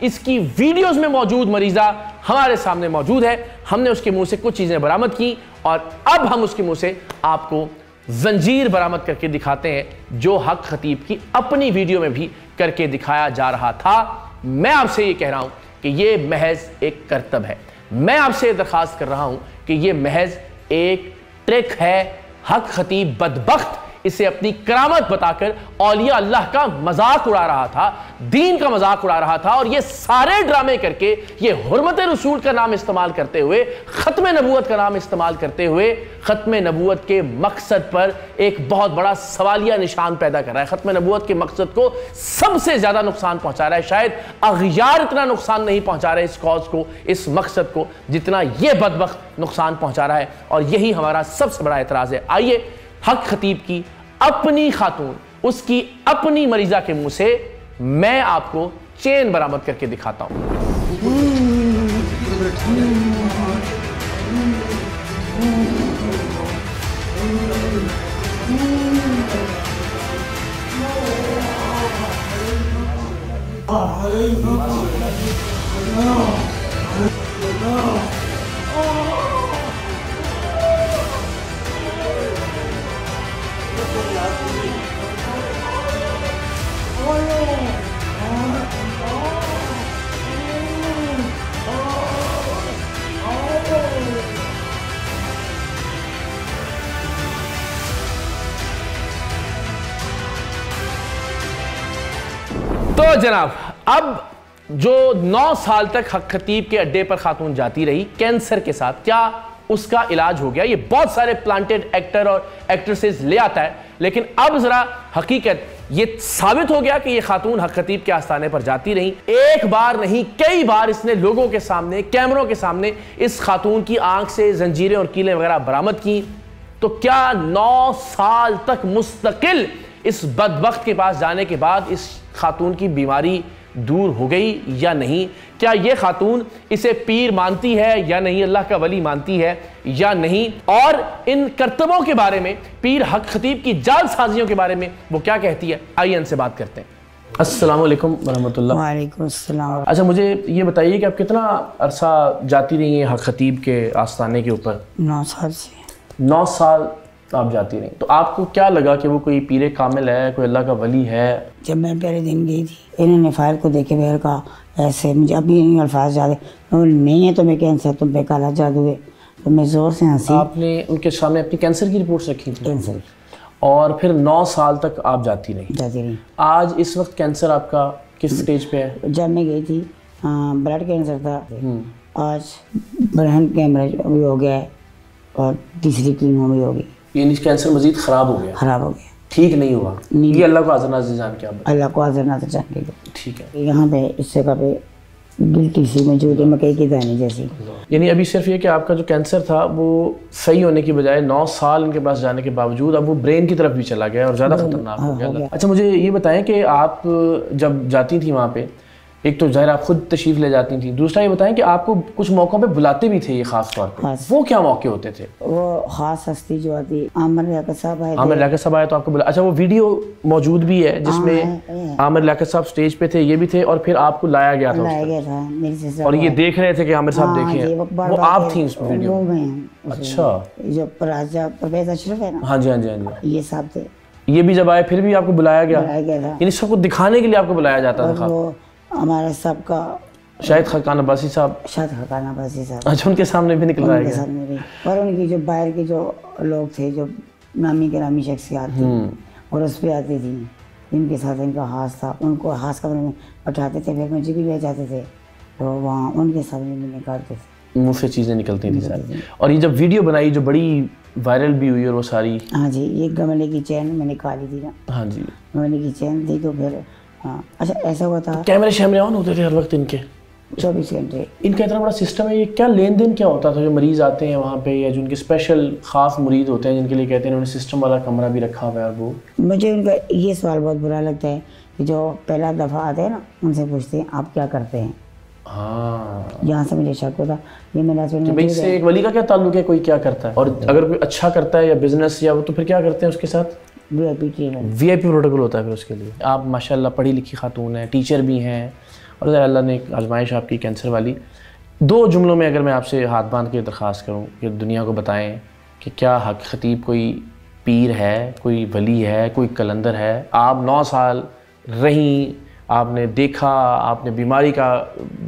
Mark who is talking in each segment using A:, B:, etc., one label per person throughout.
A: اس کی ویڈیوز میں موجود مریضہ ہمارے سامنے موجود ہے. ہم نے اس کے منہ سے کچھ چیزیں برآمد کی اور اب ہم اس کے منہ سے آپ کو زنجیر برآمد کر کے دکھاتے ہیں جو حق خطیب کی اپنی ویڈیو میں بھی کر کے دکھایا جا رہا تھا. میں آپ سے یہ کہہ رہا ہوں کہ یہ محض ایک کرتب ہے. میں آپ سے درخواست کر رہا ہوں کہ یہ محض ایک ٹرک ہے. حق خطیب بدبخت اسے اپنی کرامت بتا کر اولیاء اللہ کا مذاق اڑا رہا تھا, دین کا مذاق اڑا رہا تھا, اور یہ سارے ڈرامے کر کے, یہ حرمت رسول کا نام استعمال کرتے ہوئے, ختم نبوت کا نام استعمال کرتے ہوئے ختم نبوت کے مقصد پر ایک بہت بڑا سوالیہ نشان پیدا کر رہا ہے. ختم نبوت کے مقصد کو سب سے زیادہ نقصان پہنچا رہا ہے. شاید اغیار اتنا نقصان نہیں پہنچا رہے اس کاز کو, اس مقصد کو, جتنا یہ بدبخت نقصان پہنچا رہا ہے, اور یہی ہمارا سب سے بڑا اعتراض ہے. آئیے حق خطیب کی اپنی خاتون, اس کی اپنی مریضہ کے منہ سے میں آپ کو چین برآمد کر کے دکھاتا ہوں. تو جناب, اب جو 9 سال تک حق خطیب کے اڈے پر خاتون جاتی رہی کینسر کے ساتھ, کیا اس کا علاج ہو گیا؟ یہ بہت سارے پلانٹڈ ایکٹر اور ایکٹریسز لے آتا ہے, لیکن اب ذرا حقیقت یہ ثابت ہو گیا کہ یہ خاتون حق خطیب کے آستانے پر جاتی رہی. ایک بار نہیں کئی بار اس نے لوگوں کے سامنے, کیمروں کے سامنے اس خاتون کی آنکھ سے زنجیریں اور کیلیں وغیرہ برآمد کی. تو کیا 9 سال تک مستقل اس بدبخت کے پاس جانے کے بعد اس خاتون کی بیماری دور ہو گئی یا نہیں؟ کیا یہ خاتون اسے پیر مانتی ہے یا نہیں, اللہ کا ولی مانتی ہے یا نہیں؟ اور ان کرتبوں کے بارے میں, پیر حق خطیب کی جال سازیوں کے بارے میں وہ کیا کہتی ہے, آئیے ان سے بات کرتے ہیں. السلام علیکم ورحمۃ اللہ.
B: وعلیکم السلام.
A: اچھا, مجھے یہ بتائیے کہ آپ کتنا عرصہ جاتی رہی ہیں حق خطیب کے آستانے کے اوپر؟
B: 9 سال سے.
A: 9 سال آپ جاتی رہی. تو آپ کو کیا لگا کہ وہ کوئی پیر کامل ہے, کوئی اللہ کا ولی ہے؟
B: جب میں پہلے دن گئی تھی, انہوں نے فائل کو دیکھے بغیر کہا ایسے, مجھے ابھی نہیں الفاظ یاد ہے, نہیں ہے تمہیں کینسر, تم پہ کالا جادو ہے. تو میں زور سے ہنسی.
A: آپ نے ان کے سامنے اپنی کینسر کی رپورٹس رکھی تھی؟
B: کینسر.
A: اور پھر 9 سال تک آپ جاتی رہی.
B: جاتی رہی.
A: آج اس وقت کینسر آپ کا کس سٹیج پہ ہے؟
B: جب میں گئی تھی بلڈ کینسر تھا, آج برہن کیمرہ بھی ہو گیا ہے اور تیسری کیمو بھی ہو گئی.
A: یعنی کینسر مزید خراب ہو گیا؟
B: خراب ہو گیا,
A: ٹھیک نہیں ہوا. یہ اللہ کو حاضر ناظر جان کے,
B: اللہ کو حاضر ناظر جان کے.
A: ٹھیک ہے.
B: یہاں پہ اس جگہ پہ گلٹی سی موجود ہے, مکئی کی دانے جیسی.
A: یعنی ابھی صرف یہ کہ آپ کا جو کینسر تھا وہ صحیح ہونے کی بجائے 9 سال ان کے پاس جانے کے باوجود اب وہ برین کی طرف بھی چلا گیا اور زیادہ خطرناک ہو گیا. اچھا, مجھے یہ بتائیں کہ آپ جب جاتی تھیں وہاں پہ, ایک تو ظاہر آپ خود تشریف لے جاتی تھیں, دوسرا یہ بتائیں کہ آپ کو کچھ موقعوں پہ بلاتے بھی تھے یہ خاص طور پہ, وہ کیا موقع ہوتے تھے؟
B: وہ خاص ہستی جو آتی, عامر لیاقت صاحب آئے.
A: عامر لیاقت صاحب آئے تو آپ کو بلا. اچھا, وہ ویڈیو موجود بھی ہے جس میں عامر لیاقت صاحب سٹیج پہ تھے, یہ بھی تھے, اور پھر آپ کو لایا گیا تھا اور یہ دیکھ رہے تھے کہ عامر صاحب دیکھیں, وہ آپ تھیں اس ویڈیو میں؟ اچھا,
B: جو پرویز اشرف ہے نا,
A: ہاں جی ہاں جی ہاں جی,
B: یہ صاحب تھے.
A: یہ بھی جب آئے پھر بھی آپ کو بلایا گیا
B: تھا,
A: یعنی سب کو دکھانے کے لیے آپ کو بلایا جاتا تھا؟
B: ہمارے سب کا
A: شاہد خاقان عباسی صاحب.
B: شاہد خاقان عباسی صاحب.
A: اچھا, ان کے سامنے بھی نکل رہا ہے.
B: اور ان کی جو باہر کے جو لوگ تھے, جو نامی گرامی شخصیات تھیں, اور اس پہ آتی تھیں, ان کے ساتھ ان کا ہاتھ تھا, ان کو ہاتھ کمرے میں بٹھاتے تھے, پھر مجھے بھی لے جاتے تھے, تو وہاں ان کے سامنے بھی نکالتے تھے,
A: منہ سے چیزیں نکلتی تھیں ساری. اور یہ جب ویڈیو بنائی جو بڑی وائرل بھی ہوئی اور وہ ساری,
B: ہاں جی, یہ گملے کی چین میں نکالی تھی نا.
A: ہاں جی,
B: گملے کی چین تھی. تو پھر اچھا ایسا ہوا تھا,
A: کیمرے شیمرے آن ہوتے تھے ہر وقت ان کے
B: 24 گھنٹے. ان
A: کا اتنا بڑا سسٹم ہے, یہ کیا لین دین کیا ہوتا تھا جو مریض آتے ہیں وہاں پہ, یا جو ان کے اسپیشل خاص مریض ہوتے ہیں جن کے لیے کہتے ہیں انہوں نے سسٹم والا کمرہ بھی رکھا ہوا ہے؟ وہ
B: مجھے ان کا یہ سوال بہت برا لگتا ہے کہ جو پہلا دفعہ آتے ہیں نا, ان سے پوچھتے ہیں آپ کیا کرتے ہیں.
A: ہاں,
B: یہاں سے مجھے شک ہوتا یہ میرا
A: کہ بھائی سے ایک ولی کا کیا تعلق ہے, کوئی کیا کرتا ہے, اور اگر کوئی اچھا کرتا ہے یا بزنس یا وہ, تو پھر کیا کرتے ہیں اس کے ساتھ؟
B: وی آئی پی ٹریٹمنٹ,
A: وی آئی پی پروٹوکول ہوتا ہے پھر اس کے لیے. آپ ماشاء اللہ پڑھی لکھی خاتون ہیں, ٹیچر بھی ہیں, اور اللہ نے ایک آزمائش آپ کی کینسر والی. 2 جملوں میں اگر میں آپ سے ہاتھ باندھ کے درخواست کروں کہ دنیا کو بتائیں کہ کیا حق خطیب کوئی پیر ہے, کوئی ولی ہے, کوئی کلندر ہے؟ آپ 9 سال رہیں, آپ نے دیکھا, آپ نے بیماری کا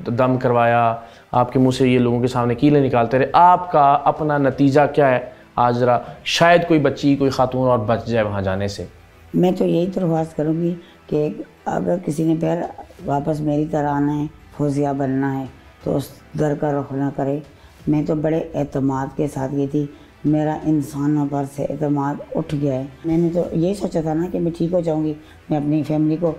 A: دم کروایا, آپ کے منہ سے یہ لوگوں کے سامنے کیلیں نکالتے رہے, آپ کا اپنا نتیجہ کیا ہے؟ آج ذرا شاید کوئی بچی, کوئی خاتون اور بچ جائے وہاں جانے سے.
B: میں تو یہی درخواست کروں گی کہ اگر کسی نے پھر واپس میری طرح آنا ہے, فوزیہ بننا ہے, تو اس در کا رخ نہ کرے. میں تو بڑے اعتماد کے ساتھ گئی تھی, میرا انسانوں پر سے اعتماد اٹھ گیا ہے. میں نے تو یہی سوچا تھا نا کہ میں ٹھیک ہو جاؤں گی, میں اپنی فیملی کو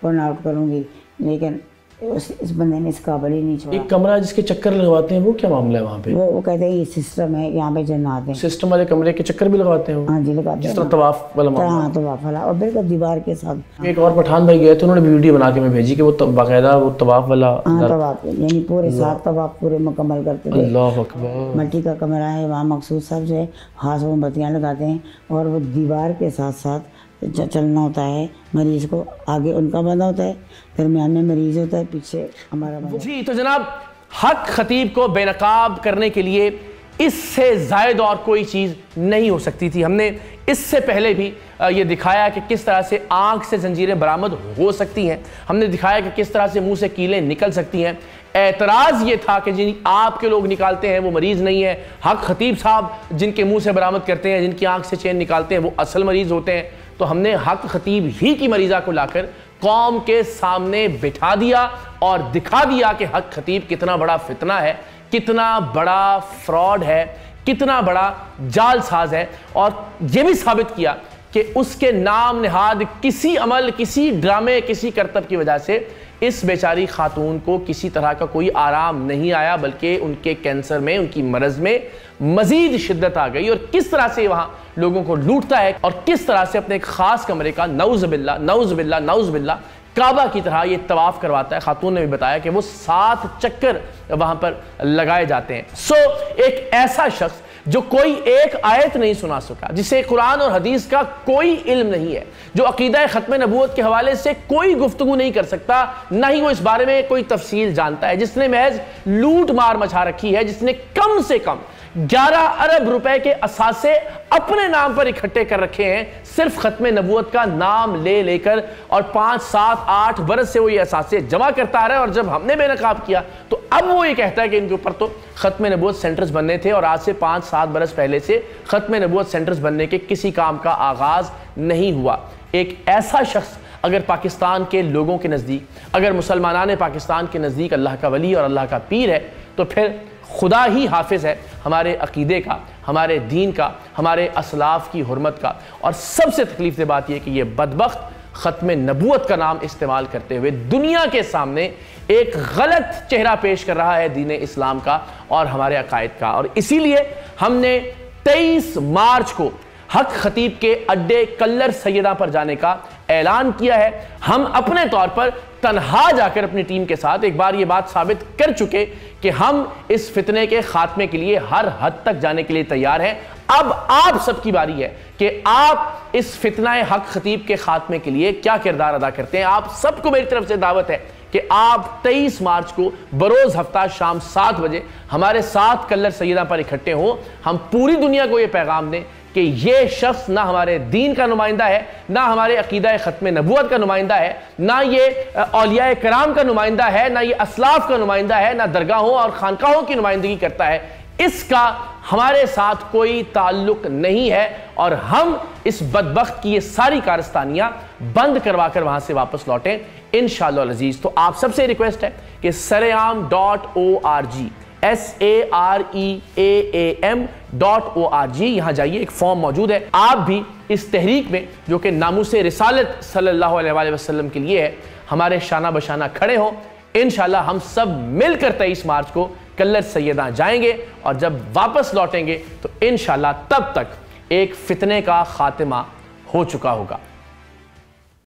B: پن آؤٹ کروں گی, لیکن اس بندے نے اس قابل ہی نہیں چھوڑا.
A: ایک کمرہ جس کے چکر لگواتے ہیں, وہ کیا معاملہ ہے وہاں پہ؟
B: وہ کہتے ہیں یہ سسٹم ہے, یہاں پہ جنات ہیں.
A: سسٹم والے کمرے کے چکر بھی لگواتے ہیں؟
B: ہاں جی لگاتے ہیں,
A: جس طرح طواف والا معاملہ.
B: ہاں طواف والا, اور بالکل دیوار کے ساتھ.
A: ایک اور پٹھان بھائی گئے تھے, انہوں نے ویڈیو بنا کے میں بھیجی کہ وہ باقاعدہ وہ طواف والا.
B: ہاں طواف, یعنی پورے 7 طواف پورے مکمل کرتے تھے.
A: اللہ اکبر.
B: مٹی کا کمرہ ہے وہاں, مقصود صاحب جو ہے ہاتھ میں بتیاں لگاتے ہیں, اور وہ دیوار کے ساتھ ساتھ چلنا ہوتا ہے. مریض کو آگے ان کا بندہ ہوتا ہے, درمیان میں مریض ہوتا ہے, پیچھے ہمارا بندہ.
A: جی تو جناب, حق خطیب کو بے نقاب کرنے کے لیے اس سے زائد اور کوئی چیز نہیں ہو سکتی تھی. ہم نے اس سے پہلے بھی یہ دکھایا کہ کس طرح سے آنکھ سے زنجیریں برآمد ہو سکتی ہیں, ہم نے دکھایا کہ کس طرح سے منہ سے کیلیں نکل سکتی ہیں. اعتراض یہ تھا کہ جن آپ کے لوگ نکالتے ہیں وہ مریض نہیں ہے, حق خطیب صاحب جن کے منہ سے برآمد کرتے ہیں, جن کی آنکھ سے چین نکالتے ہیں, وہ اصل مریض ہوتے ہیں. تو ہم نے حق خطیب ہی کی مریضہ کو لا کر قوم کے سامنے بٹھا دیا اور دکھا دیا کہ حق خطیب کتنا بڑا فتنہ ہے, کتنا بڑا فراڈ ہے, کتنا بڑا جال ساز ہے. اور یہ بھی ثابت کیا کہ اس کے نام نہاد کسی عمل, کسی ڈرامے, کسی کرتب کی وجہ سے اس بیچاری خاتون کو کسی طرح کا کوئی آرام نہیں آیا, بلکہ ان کے کینسر میں, ان کی مرض میں مزید شدت آ گئی. اور کس طرح سے وہاں لوگوں کو لوٹتا ہے, اور کس طرح سے اپنے ایک خاص کمرے کا نعوذ باللہ نعوذ باللہ نعوذ باللہ کعبہ کی طرح یہ طواف کرواتا ہے. خاتون نے بھی بتایا کہ وہ 7 چکر وہاں پر لگائے جاتے ہیں. سو ایک ایسا شخص جو کوئی ایک آیت نہیں سنا سکا, جسے قرآن اور حدیث کا کوئی علم نہیں ہے, جو عقیدہ ختم نبوت کے حوالے سے کوئی گفتگو نہیں کر سکتا, نہ ہی وہ اس بارے میں کوئی تفصیل جانتا ہے, جس نے محض لوٹ مار مچا رکھی ہے, جس نے کم سے کم 11 ارب روپے کے اثاثے اپنے نام پر اکٹھے کر رکھے ہیں, صرف ختم نبوت کا نام لے لے کر, اور 5 7 8 برس سے وہ یہ اثاثے جمع کرتا آ رہا ہے. اور جب ہم نے بے نقاب کیا تو اب وہ یہ کہتا ہے کہ ان کے اوپر تو ختم نبوت سینٹرز بننے تھے, اور آج سے 5 7 برس پہلے سے ختم نبوت سینٹرز بننے کے کسی کام کا آغاز نہیں ہوا. ایک ایسا شخص اگر پاکستان کے لوگوں کے نزدیک, اگر مسلمانان پاکستان کے نزدیک اللہ کا ولی اور اللہ کا پیر ہے, تو پھر خدا ہی حافظ ہے ہمارے عقیدے کا, ہمارے دین کا, ہمارے اسلاف کی حرمت کا. اور سب سے تکلیف دہ بات یہ کہ یہ بدبخت ختم نبوت کا نام استعمال کرتے ہوئے دنیا کے سامنے ایک غلط چہرہ پیش کر رہا ہے دین اسلام کا اور ہمارے عقائد کا. اور اسی لیے ہم نے 23 مارچ کو حق خطیب کے اڈے کلر سیدہ پر جانے کا اعلان کیا ہے. ہم اپنے طور پر تنہا جا کر اپنی ٹیم کے ساتھ ایک بار یہ بات ثابت کر چکے کہ ہم اس فتنے کے خاتمے کے لیے ہر حد تک جانے کے لیے تیار ہیں. اب آپ سب کی باری ہے کہ آپ اس فتنہ حق خطیب کے خاتمے کے لیے کیا کردار ادا کرتے ہیں. آپ سب کو میری طرف سے دعوت ہے کہ آپ 23 مارچ کو بروز ہفتہ شام 7 بجے ہمارے ساتھ کلر سیدہ پر اکٹھے ہوں. ہم پوری دنیا کو یہ پیغام دیں کہ یہ شخص نہ ہمارے دین کا نمائندہ ہے, نہ ہمارے عقیدہ ختم نبوت کا نمائندہ ہے, نہ یہ اولیاء کرام کا نمائندہ ہے, نہ یہ اسلاف کا نمائندہ ہے, نہ درگاہوں اور خانقاہوں کی نمائندگی کرتا ہے. اس کا ہمارے ساتھ کوئی تعلق نہیں ہے, اور ہم اس بدبخت کی یہ ساری کارستانیاں بند کروا کر وہاں سے واپس لوٹیں انشاءاللہ العزیز. تو آپ سب سے ریکویسٹ ہے کہ saream.org SAREAAM.org یہاں جائیے, ایک فارم موجود ہے. آپ بھی اس تحریک میں جو کہ ناموس رسالت صلی اللہ علیہ وآلہ وسلم کے لیے ہے, ہمارے شانہ بشانہ کھڑے ہوں. انشاءاللہ ہم سب مل کر 23 مارچ کو کلر سیدہ جائیں گے, اور جب واپس لوٹیں گے تو انشاءاللہ تب تک ایک فتنے کا خاتمہ ہو چکا ہوگا.